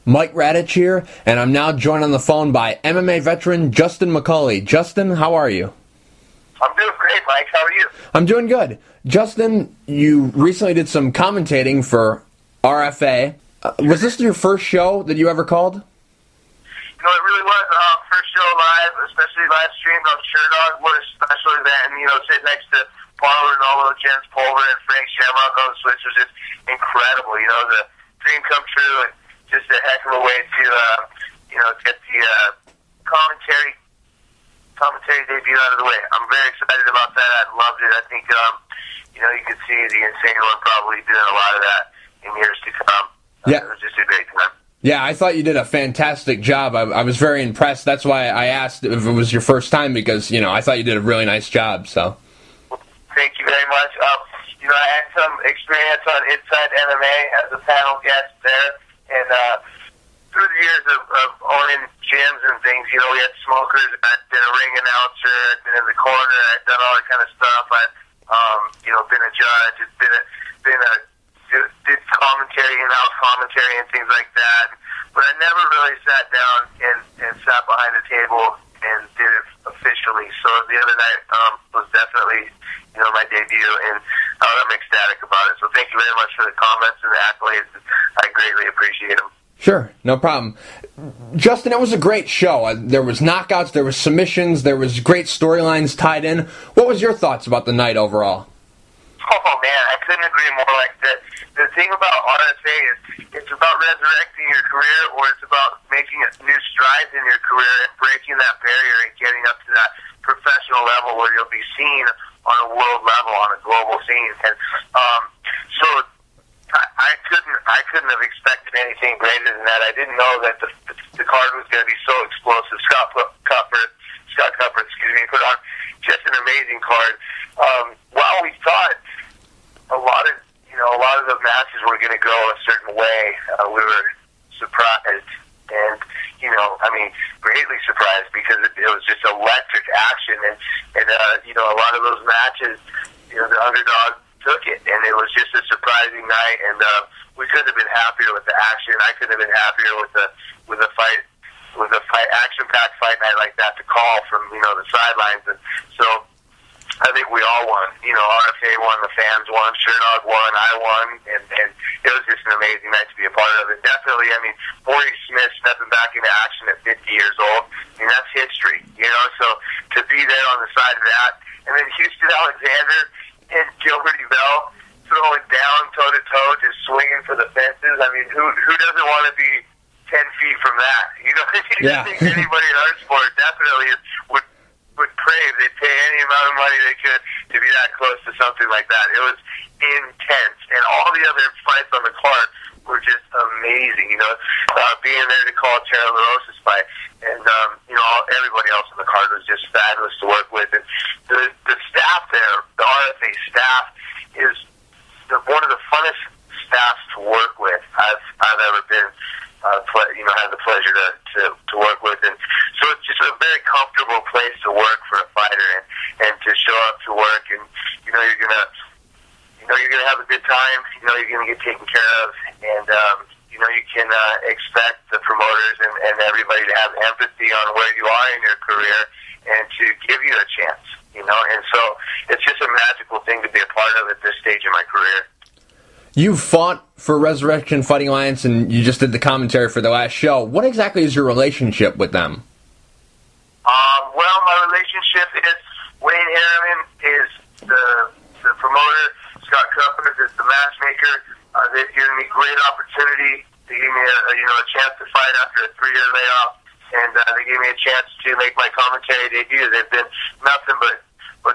Mike Radich here, and I'm now joined on the phone by MMA Veteran Justin McCully. Justin, how are you? I'm doing great, Mike. How are you? I'm doing good. Justin, you recently did some commentating for RFA. Was this your first show that you ever called? You know, it really was. First show live, especially live streamed on Sherdog. What a special event. And, sitting next to Paulo Ronaldo, Jens Pulver, and Frank Shamrock on the Switch was just incredible. The dream come true, and just a heck of a way to, get the commentary debut out of the way. I'm very excited about that. I loved it. I think, you could see the Insane One probably doing a lot of that in years to come. Yeah. It was just a great time. Yeah, I thought you did a fantastic job. I was very impressed. That's why I asked if it was your first time, because, I thought you did a really nice job. So. Thank you very much. I had some experience on Inside MMA as a panel guest there, and through the years of owning gyms and things, we had smokers. I'd been a ring announcer. I'd been in the corner. I'd done all that kind of stuff. I'd, been a judge. Did commentary, in-house commentary and things like that. But I never really sat down and sat behind a table and did it officially. So the other night was definitely, my debut, and I'm ecstatic about it. So thank you very much for the comments and the accolades. I greatly appreciate them. Sure, no problem. Justin, it was a great show. There was knockouts, there was submissions, there was great storylines tied in. What was your thoughts about the night overall? Oh, man, I couldn't agree more. Like, the thing about RFA is it's about resurrecting your career, or it's about making new strides in your career and breaking that barrier and getting up to that professional level where you'll be seen on a world level, on a global scene. And so I couldn't have expected anything greater than that. I didn't know that the card was going to be so explosive. Scott Cupper, put on just an amazing card. While we thought a lot of the matches were going to go a certain way, we were surprised, and greatly surprised, because it was just electric action, and a lot of those matches, the underdog took it, and it was just a surprising night, and we couldn't have been happier with the action. I couldn't have been happier with the action-packed fight night like that to call from the sidelines. And so I think we all won. RFA won, the fans won, Sherdog won, I won, and it was just an amazing night to be a part of. And definitely, Maurice Smith stepping back into action at 50 years old, that's history. So to be there on the side of that, and then Houston Alexander and Gilbert Yvel throwing down toe-to-toe, just swinging for the fences. Who doesn't want to be 10 feet from that? Yeah. I think anybody in our sport definitely would crave. They'd pay any amount of money they could to be that close to something like that. It was intense, and all the other fights on the card were just amazing. Being there to call Tara LaRosa's fight, and everybody else on the card was just fabulous to work with. And the staff there, the RFA staff, is one of the funnest staffs to work with I've ever been. Had the pleasure to work with, and so it's just a very comfortable place to work for a fighter, and to show up to work, and you're gonna have a good time. You're gonna get taken care of, and you can expect the promoters and everybody to have empathy on where you are in your career and to give you a chance. And so it's just a magical thing to be a part of at this stage in my career. You fought for Resurrection Fighting Alliance, and you just did the commentary for the last show. What exactly is your relationship with them? Well, my relationship is Wayne Harriman is the promoter, Scott Cupper is the matchmaker. They've given me great opportunity. They gave me a chance to fight after a 3-year layoff, and they gave me a chance to make my commentary debut. They've been nothing but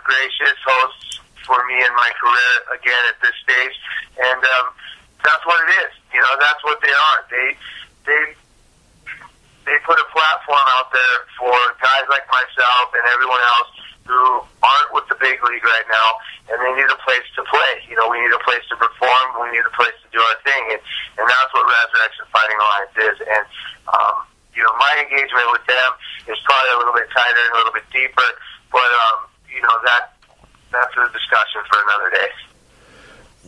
gracious hosts for me in my career again at this stage, and that's what it is. That's what they are. They put a platform out there for guys like myself and everyone else who aren't with the big league right now, and they need a place to play. We need a place to perform. We need a place to do our thing, and that's what Resurrection Fighting Alliance is. And my engagement with them is probably a little bit tighter and a little bit deeper, but that's a discussion for another day.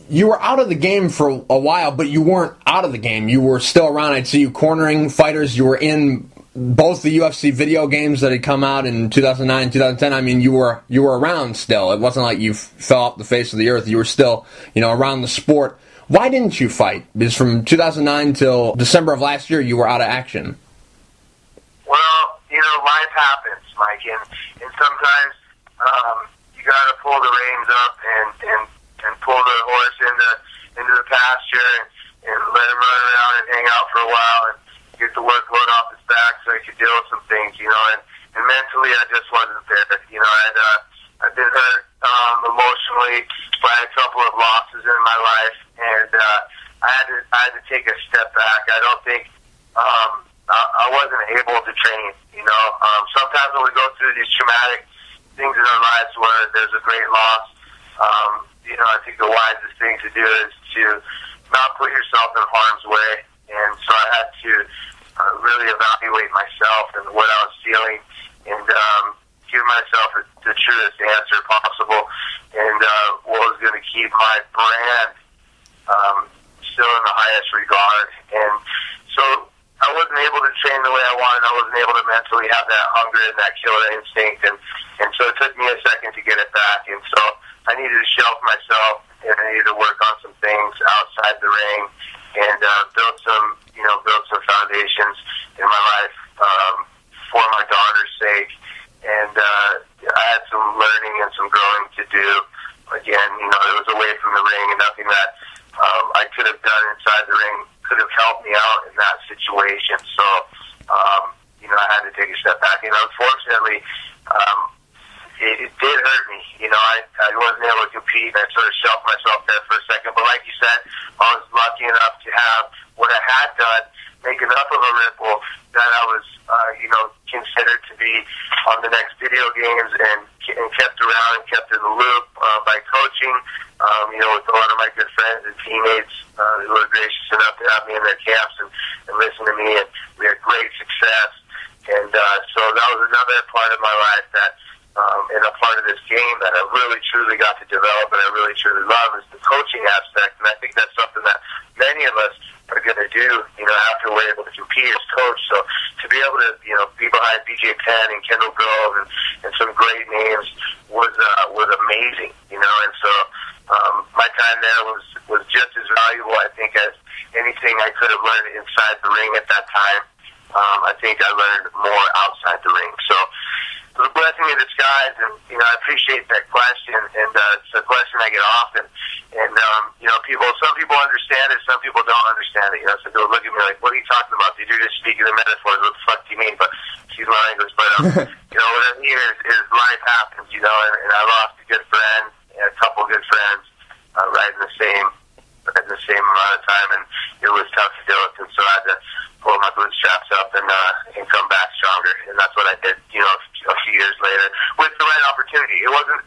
you were out of the game for a while, but you weren't out of the game. You were still around. I'd see you cornering fighters. You were in both the UFC video games that had come out in 2009, 2010. I mean, you were around still. It wasn't like you fell off the face of the earth. You were still, around the sport. Why didn't you fight? Because from 2009 till December of last year, you were out of action. Well, life happens, Mike, and sometimes you got to pull the reins up and pull the horse into the pasture and let him run around and hang out for a while and get the workload off his back so he could deal with some things, and mentally I just wasn't there. I've been hurt emotionally by a couple of losses in my life, and I had to take a step back. I don't think I wasn't able to train. Sometimes when we go through these traumatic things in our lives where there's a great loss, I think the wisest thing to do is to not put yourself in harm's way. And so I had to really evaluate myself and what I was feeling and give myself the truest answer possible and what was going to keep my brand still in the highest regard. And so I wasn't able to train the way I wanted. I wasn't able to mentally have that hunger and that killer instinct. And so it took me a second to get it back. And so I needed to shelf myself, and I needed to work on some things outside the ring and build some foundations in my life for my daughter's sake. And I had some learning and some growing to do. Again, it was away from the ring, and nothing that I could have done inside the ring could have helped me out in that situation. So, I had to take a step back. And unfortunately, it did hurt me. I wasn't able to compete, and I sort of shelved myself there for a second. But like you said, I was lucky enough to have what I had done make enough of a ripple that I was, considered to be on the next video games and kept around and kept in the loop by coaching, with a lot of my good friends and teammates who were gracious enough to have me in their camps and listen to me, and we had great success. And so that was another part of my life that, and a part of this game that I really truly got to develop and I really truly love is the coaching aspect. And I think that's something that many of us are going to do, after we're able to compete as coach. So to be able to, be behind BJ Penn and Kendall Grove and some great names was amazing, and so my time there was just as valuable, I think, as anything I could have learned inside the ring at that time. I think I learned more outside the ring. So it was a blessing in disguise, and I appreciate that question, and it's a question I get often. And some people understand it, some people don't understand it. Some people look at me like, "What are you talking about? You're just speaking in metaphors. What the fuck do you mean?" But excuse my language, but what I mean is life happens, and I lost a good friend, and a couple good friends, right in the same amount of time, and it was tough to deal with, and so I had to pull my bootstraps up and come back stronger, and that's what I did, a few years later with the right opportunity. It wasn't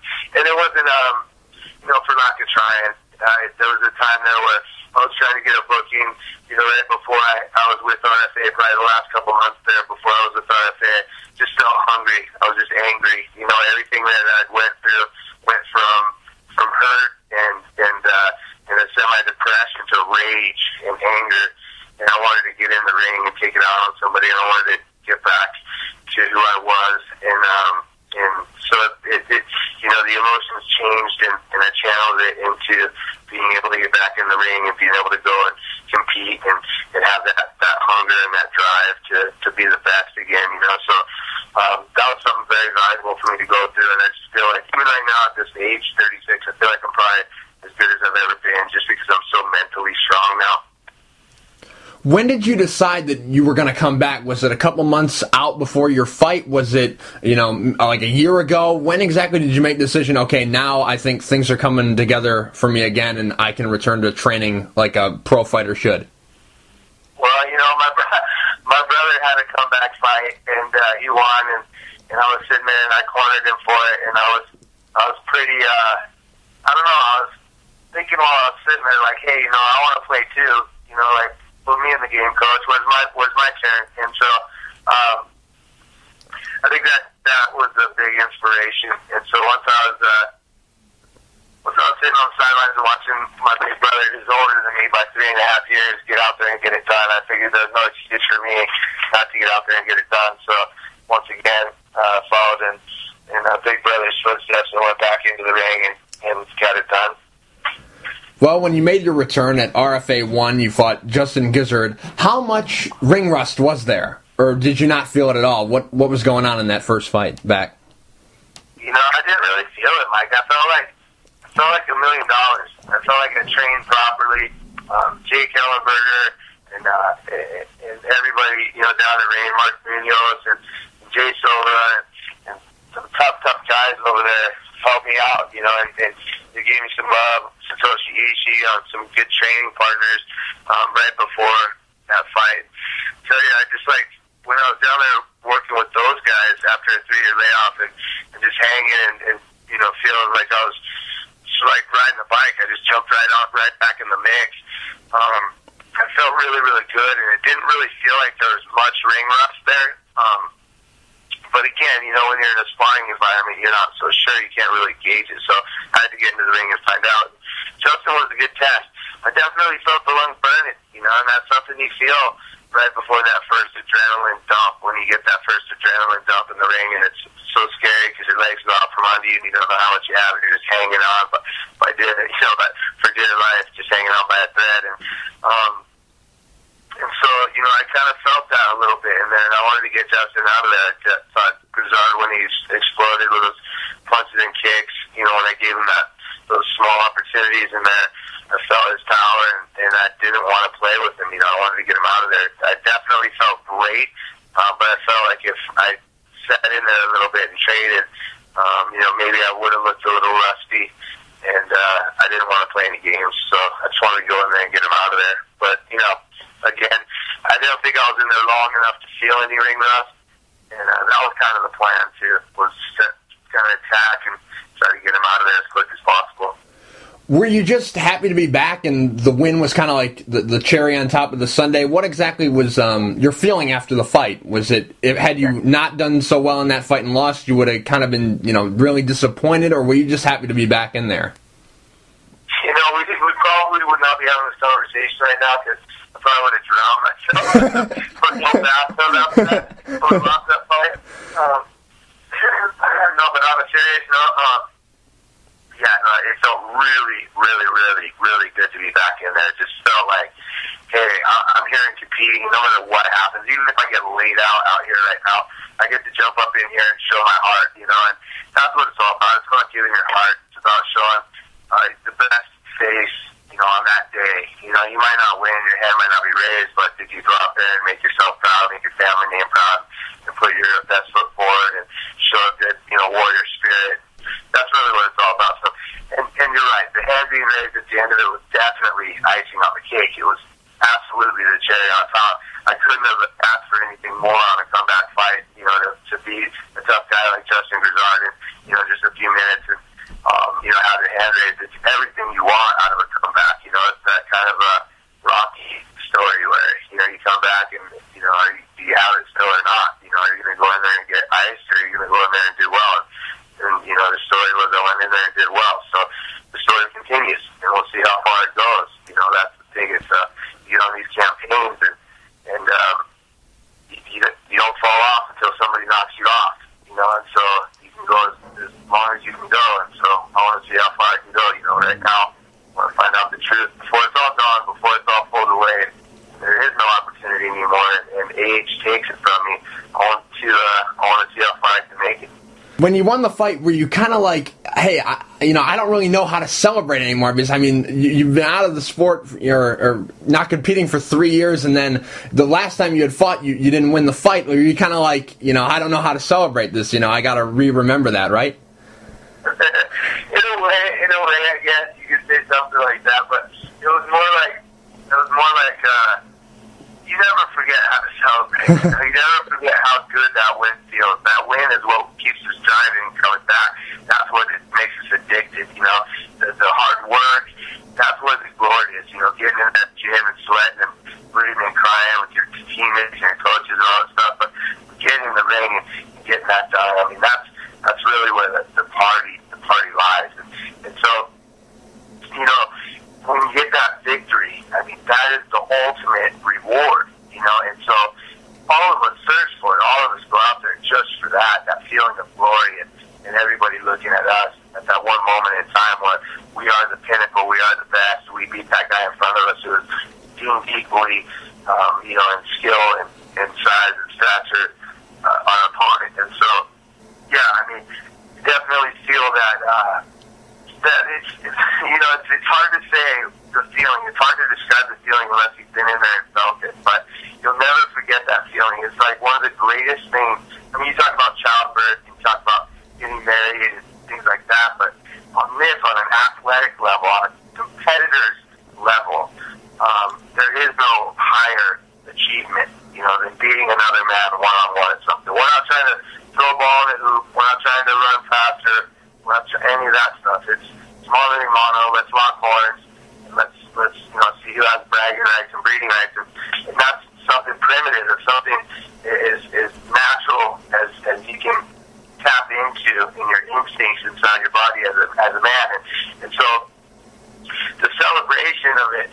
for lack of trying. There was a time there where I was trying to get a booking, right before I was with RFA, probably the last couple months there before I was with RFA, just felt hungry. I was just angry. Everything that I went through went from hurt and a semi-depression to rage and anger. And I wanted to get in the ring and take it out on somebody, and I wanted to get back to who I was. And so the emotions changed, and I channeled it into being able to get back in the ring and being able to go and compete and have that hunger and that drive to be the best again, So that was something very valuable for me to go through, and I just feel like, even right now at this age, 36, I feel like I'm probably as good as I've ever been just because I'm so mentally strong now. When did you decide that you were going to come back? Was it a couple months out before your fight? Was it, like a year ago? When exactly did you make the decision, okay, now I think things are coming together for me again and I can return to training like a pro fighter should? Well, my brother had a comeback fight, and he won, and I was sitting there, and I cornered him for it, and I was pretty, I don't know, I was thinking while I was sitting there, like, hey, I want to play too, like, put me in the game, coach. Where's my turn? And so I think that was a big inspiration. And so once I was sitting on the sidelines and watching my big brother, who's older than me by 3.5 years, get out there and get it done. I figured there's no excuse for me not to get out there and get it done. So once again, followed in big brother's footsteps and went back into the ring and got it done. Well, when you made your return at RFA 1, you fought Justin Gizzard. How much ring rust was there? Or did you not feel it at all? What was going on in that first fight back? You know, I didn't really feel it, Mike. I felt like $1 million. I felt like I trained properly. Jake Ellenberger and everybody, you know, down at Rain, Mark Munoz and Jay Silva and some tough guys over there helped me out, you know, and they gave me some love. Satoshi Ishii on some good training partners right before that fight. So yeah, I just like when I was down there working with those guys after a 3-year layoff and just hanging and you know feeling like I was just like riding a bike. I just jumped right back in the mix. I felt really good, and it didn't really feel like there was much ring rust there. But again, you know, when you're in a sparring environment, you're not so sure. You can't really gauge it. So I had to get into the ring and find out. Justin was a good test. I definitely felt the lungs burning, you know, and that's something you feel right before that first adrenaline dump, when you get that first adrenaline dump in the ring, and it's so scary because your legs go out from under you and you don't know how much you have, and you're just hanging on by dear, you know, for dear life, just hanging on by a thread. And so, you know, I kind of felt that a little bit, and then I wanted to get Justin out of there. I thought Grizzard, when he exploded with those punches and kicks, you know, when I gave him those small opportunities in there, I felt his power, and I didn't want to play with him. You know, I wanted to get him out of there. I definitely felt great, but I felt like if I sat in there a little bit and traded, you know, maybe I would have looked a little rusty, and I didn't want to play any games, so I just wanted to go in there and get him out of there. But, you know, again, I didn't think I was in there long enough to feel any ring rust, and that was kind of the plan, too, was to kind of attack and try to get him out of there as quick as possible. Were you just happy to be back, and the win was kind of like the cherry on top of the sundae? What exactly was your feeling after the fight? Was it, had you not done so well in that fight and lost, you would have kind of been, you know, really disappointed, or were you just happy to be back in there? You know, we probably would not be having this conversation right now, because I probably would have drowned myself. Put no bathtub after that, before I lost that fight. No, but on a serious note, yeah, no, it felt really good to be back in there. It just felt like, hey, I'm here and competing no matter what happens. Even if I get laid out here right now, I get to jump up in here and show my heart, you know, and that's what it's all about. It's about giving your heart. It's about showing the best face, you know, on that day. You know, you might not win, your head might not be raised, but if you go out there and make yourself proud, make your family name proud, and put your best foot forward and show a good, you know, warrior spirit, that's really what it's all about. So, and you're right, the hand being raised at the end of it was definitely icing on the cake. It was absolutely the cherry on top. I couldn't have asked for anything more on a comeback fight, you know, to beat a tough guy like Justin Grizzard in, you know, just a few minutes and, you know, have your hand raised. It's everything you want out of a comeback. You know, it's that kind of a Rocky story where, you know, you come back and, you know, do you have it still or not? You know, are you going to go in there and get iced, or are you going to go in there and do well? And, you know, the story was I went in there and did well. So the story continues, and we'll see how far it goes. You know, that's the thing. It's, you get on these campaigns, and you don't fall off until somebody knocks you off. You know, and so you can go as long as you can go. And so I want to see how far I can go. You know, right now, I want to find out the truth before it's all gone, before it's all pulled away. There is no opportunity anymore, and age takes it from me. I want to see how far I can make it. When you won the fight, were you kind of like, hey, I don't really know how to celebrate anymore? Because, I mean, you've been out of the sport or not competing for 3 years, and then the last time you had fought, you didn't win the fight. Or you kind of like, you know, I don't know how to celebrate this. You know, I got to remember that, right? In a way, I guess you could say something like that. But it was more like you never forget how to celebrate. You never forget how good that win feels. That win is what keeps us driving and coming back. That's what it makes us addicted, you know. The hard work, that's what the glory is, you know, getting in that gym and sweating and breathing and crying with your teammates and your coaches and all that stuff, but getting in the ring and getting that done, I mean, that's really where the party lies. And so equally, in skill and size and stature our opponent. And so, yeah, I mean, definitely feel that it's hard to say the feeling. It's hard to describe the feeling unless you've been in there and felt it. But you'll never forget that feeling. It's like one of the greatest things. I mean, you talk about childbirth, you talk about getting married and things like that. But on an athletic level, on a competitor's level, there is no higher achievement, than beating another man one-on-one at something. We're not trying to throw a ball in the hoop. We're not trying to run faster. We're not any of that stuff. It's mono a mono. Let's lock horns. And let's see who has bragging rights and breeding rights. And that's something primitive. It's something as natural as you can tap into in your instincts inside your body as a man. And so the celebration of it,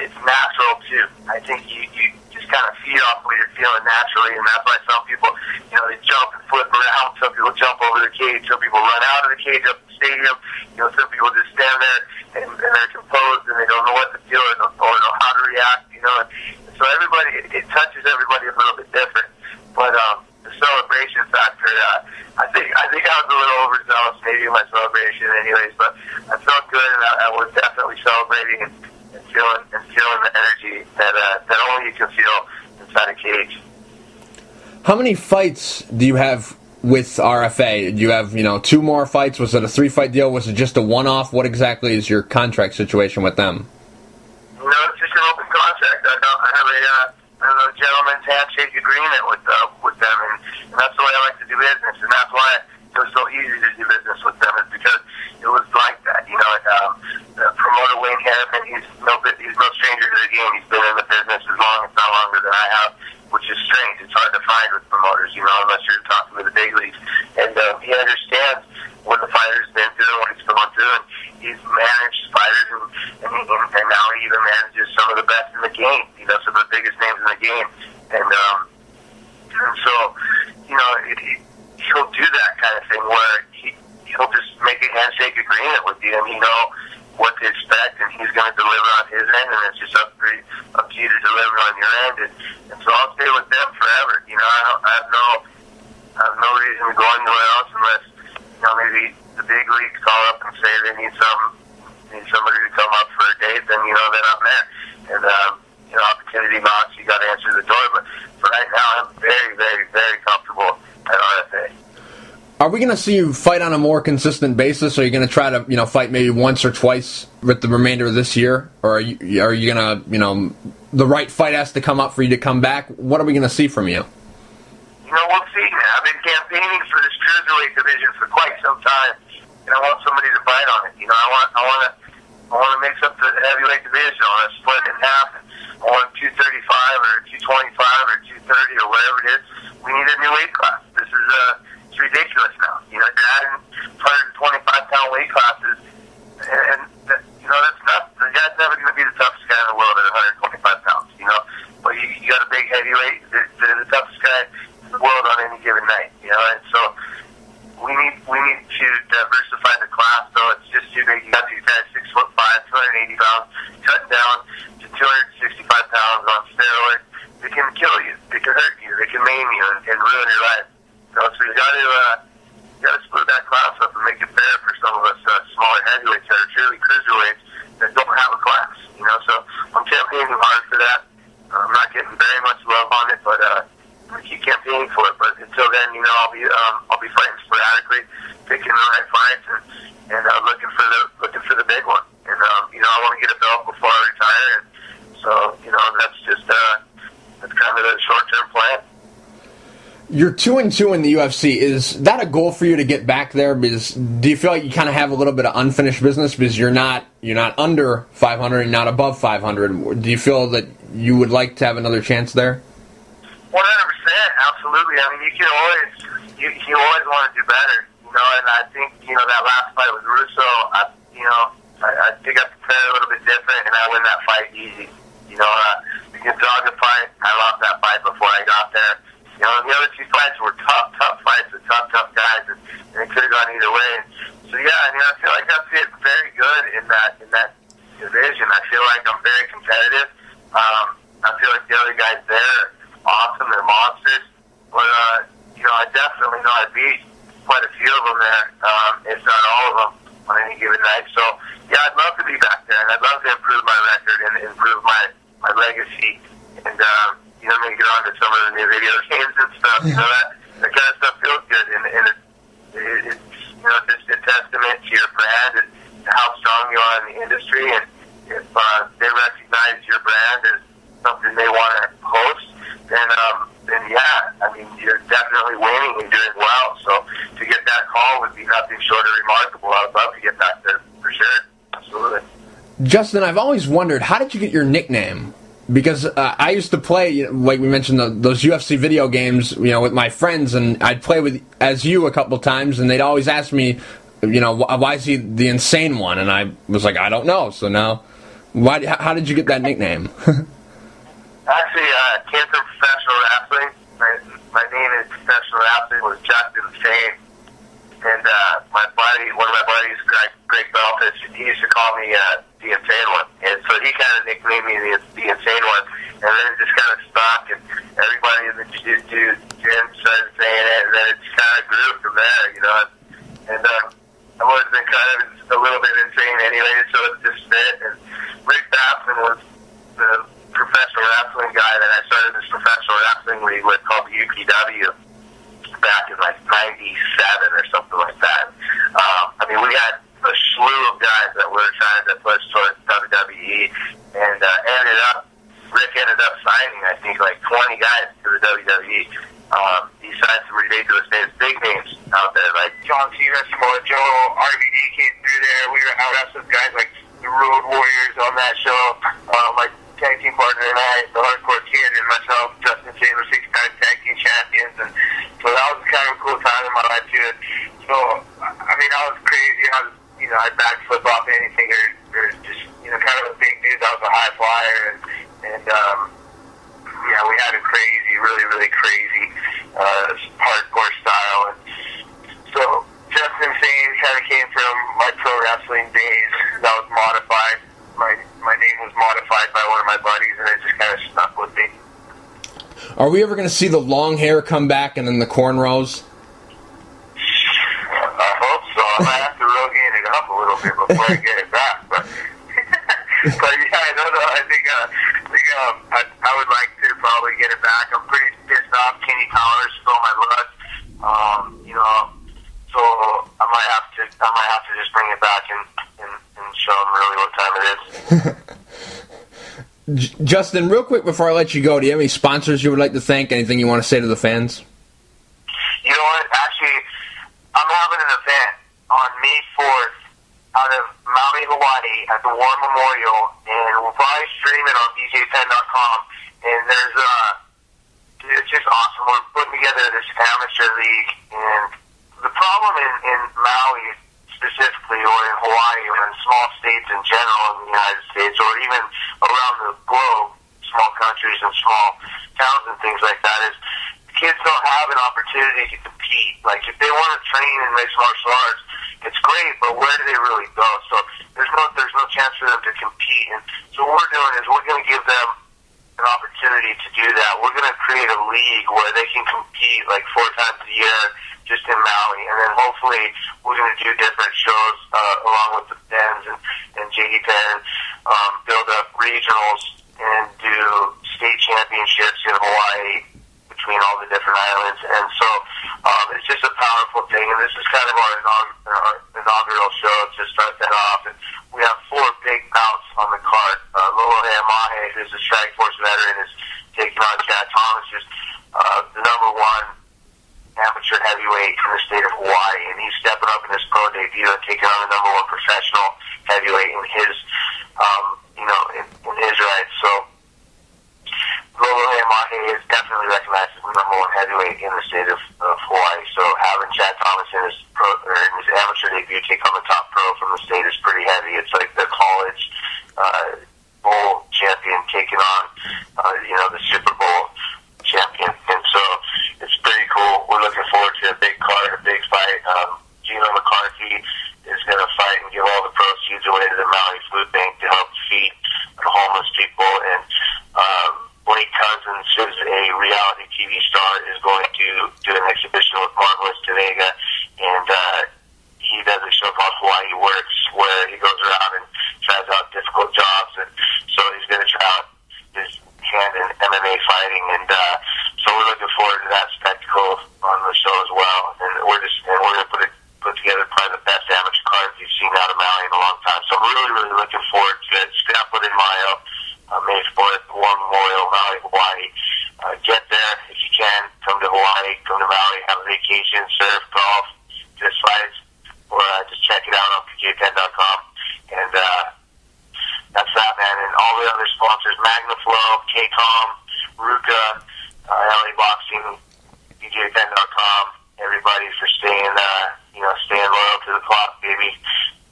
it's natural too. I think you just kind of feed off what you're feeling naturally, and that's why some people, they jump and flip around. Some people jump over the cage. Some people run out of the cage up the stadium. Some people just stand there and they're composed and they don't know what to feel or know how to react. And so everybody, it touches everybody a little bit different. But the celebration factor, I think I was a little overzealous maybe in my celebration, anyways. But I felt good, and I was definitely celebrating and feeling the energy that only you can feel inside a cage. How many fights do you have with RFA? Do you have, 2 more fights? Was it a 3-fight deal? Was it just a one-off? What exactly is your contract situation with them? No, it's just an open contract. I have a gentleman's handshake agreement with them, and that's the way I like to do business, and that's why it was so easy to do business with them, is because it was like that. The promoter Wayne Harriman, he's no stranger to the game. He's been in the business as long, if not longer, than I have, which is strange. It's hard to find with promoters, unless you're talking to the big leagues. And he understands what the fighter's been through, what he's going through, and he's managed fighters, and now he even manages some of the best in the game, some of the biggest names in the game. And so, he'll do that kind of thing where he'll just make a handshake agreement with you, and what to expect, and he's going to deliver on his end, and it's just up to you to deliver on your end. And so I'll stay with them forever. I have no reason to go anywhere else unless maybe the big leagues call up and say they need somebody to come up for a date. Then then I'm there. And opportunity knocks, you got to answer the door. But for right now, I'm very, very, very comfortable at RFA. Are we going to see you fight on a more consistent basis? Or are you going to try to, fight maybe once or twice with the remainder of this year? Or are you going to, the right fight has to come up for you to come back? What are we going to see from you? We'll see, man. I've been campaigning for this cruiserweight division for quite some time, and I want somebody to fight on it. I want to mix up the heavyweight division. I want to split it in half. I want 235 or 225 or 230 or whatever it is. We need a new weight class. This is it's ridiculous now. You're adding 125-pound weight classes, and that's not. The guy's never going to be the toughest guy in the world at 125 pounds. But you got a big heavyweight, the toughest guy in the world on any given night. And so we need to diversify the class. So it's just too big. You got these guys 6'5", 280 pounds, cut down to 265 pounds on steroids. They can kill you. They can hurt you. They can maim you and ruin your life. So you got to split that class up and make it fair for some of us smaller heavyweights that are truly cruiserweights that don't have a class. So I'm campaigning hard for that. I'm not getting very much love on it, but I keep campaigning for it. But until then, I'll be fighting sporadically, picking the right fights, and looking for the big one. And I want to get a belt before I retire. And so that's just that's kind of the short-term plan. You're 2-2 in the UFC. Is that a goal for you to get back there? Because do you feel like you kind of have a little bit of unfinished business because you're not under 500 and not above 500? Do you feel that you would like to have another chance there? 100%, absolutely. I mean, you always want to do better, And I think that last fight with Russo, I think I prepared a little bit different, and I win that fight easy. The Gonzaga fight, I lost that fight before I got there. The other 2 fights were tough fights with tough guys, and it could have gone either way. So yeah, I feel like I fit very good in that division. I feel like I'm very competitive. I feel like the other guys there are awesome. They're monsters. But, I definitely know I beat quite a few of them there, if not all of them, on any given night. So, yeah, I'd love to be back there, and I'd love to improve my record and improve my legacy, and, maybe get on to some of the new video games and stuff. That kind of stuff feels good, and it's just a testament to your brand and to how strong you are in the industry, and if they recognize your brand as something they want to host, then yeah, I mean, you're definitely winning and doing well. So to get that call would be nothing short of remarkable. I would love to get back there for sure. Absolutely. Justin, I've always wondered, how did you get your nickname? Because I used to play, like we mentioned, those UFC video games, with my friends, and I'd play as you a couple times, and they'd always ask me, why is he the insane one? And I was like, I don't know. So now, how did you get that nickname? Actually, came from professional wrestling. My name in professional wrestling was Justin Insane. And one of my buddies, Greg Belfis, he used to call me the Insane One. And so he kind of nicknamed me the Insane One. And then it just kind of stuck, and everybody in the jiu-jitsu gym started saying it, and then it just kind of grew from there, And I've always been kind of a little bit insane anyway, so it just fit. And Rick Bassman was the professional wrestling guy that I started this professional wrestling league with called the UPW back in like 97 or something like that. We had a slew of guys that were trying to push towards WWE, and Rick ended up signing, I think, like 20 guys to the WWE. He signed some ridiculous names, big names out there, like John Cena, Samoa Joe, RVD came through there. We were out wrestling guys like the Road Warriors on that show, like tag team partner and I, the Hardcore Kid, and myself, Justin Taylor, 6-time tag team champions, and so that was kind of a cool time in my life too. So I was crazy. I'd backflip off anything, or just kind of a big dude that was a high flyer, and we had a crazy, really, really crazy hardcore style, and so Justin Insane kind of came from my pro wrestling days. That was modified. My name was modified by one of my buddies, and it just kind of stuck with me. Are we ever going to see the long hair come back and then the cornrows? I hope so. I might have to Rogaine it up a little bit before I get it back. But yeah, I don't know. I think I would like to probably get it back. I'm pretty pissed off. Kenny Powers stole my blood. So I might have to just bring it back and show them really what time it is. Justin, real quick before I let you go, do you have any sponsors you would like to thank? Anything you want to say to the fans? You know what? Actually, I'm having an event on May 4th out of Maui, Hawaii at the War Memorial, and we'll probably stream it on BJ10.com. And it's just awesome. We're putting together this amateur league, and the problem in Maui specifically, or in Hawaii, or in small states in general in the United States, or even around the globe, small countries and small towns and things like that, is kids don't have an opportunity to compete. Like, if they want to train in mixed martial arts, it's great, but where do they really go? So there's no chance for them to compete. And so what we're doing is we're going to give them an opportunity to do that. We're going to create a league where they can compete like 4 times a year just in Maui, and then hopefully we're going to do different shows along with the Pens and JD Penn, build up regionals and do state championships in Hawaii between all the different islands. And so it's just a powerful thing, and this is kind of our inaugural show to start that off. And we have 4 big bouts on the card. Lolo Mahe, who's a Strike Force veteran, is taking on Chad Thomas, who's the #1 amateur heavyweight in the state of Hawaii, and he's stepping up in his pro debut and taking on the #1 professional heavyweight in his, in his right. So Lolo Mahe is definitely recognized as the #1 heavyweight in the state of Hawaii. So having Chad Thomas in his amateur debut take on the top pro from the state is pretty heavy. It's like the college bowl champion taking on, the Super Bowl champion. And so it's pretty cool. We're looking forward to a big card, a big fight. Gino McCarthy is going to fight and give all the proceeds away to the Maui Food Bank to help feed the homeless people. And reality TV star, is going to do an exhibition with Marvelous Tanega, and he does a show called Hawaii Works, where he goes around and tries out difficult jobs, and so he's going to try out his hand in MMA fighting, and so we're looking forward to that spectacle on the show as well, and we're going to put together probably the best amateur cards you've seen out of Maui in a long time. So I'm really, really looking forward to it. Scrapwood in Mayo, May 4th, War Memorial, Maui, Hawaii. Get there if you can. Come to Hawaii, come to Maui, have a vacation, surf, golf, just fights, or just check it out on PJ10.com. And that's that, man. And all the other sponsors, MagnaFlow, KCOM, Ruka, LA Boxing, PJ10.com, everybody for staying loyal to the clock, baby.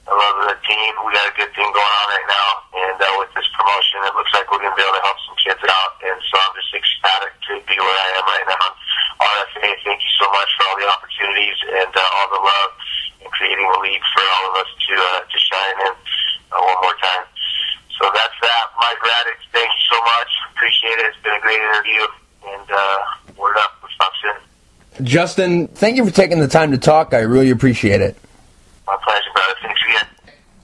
I love the team. We got a good thing going on right now, and with this promotion, it looks like we're going to be able to help some kids out, and so I'm just ecstatic to be where I am right now. RFA, thank you so much for all the opportunities and all the love in creating a league for all of us to shine in one more time. So that's that. Mike Radich, thank you so much. Appreciate it. It's been a great interview, and word up. We'll talk soon. Justin, thank you for taking the time to talk. I really appreciate it.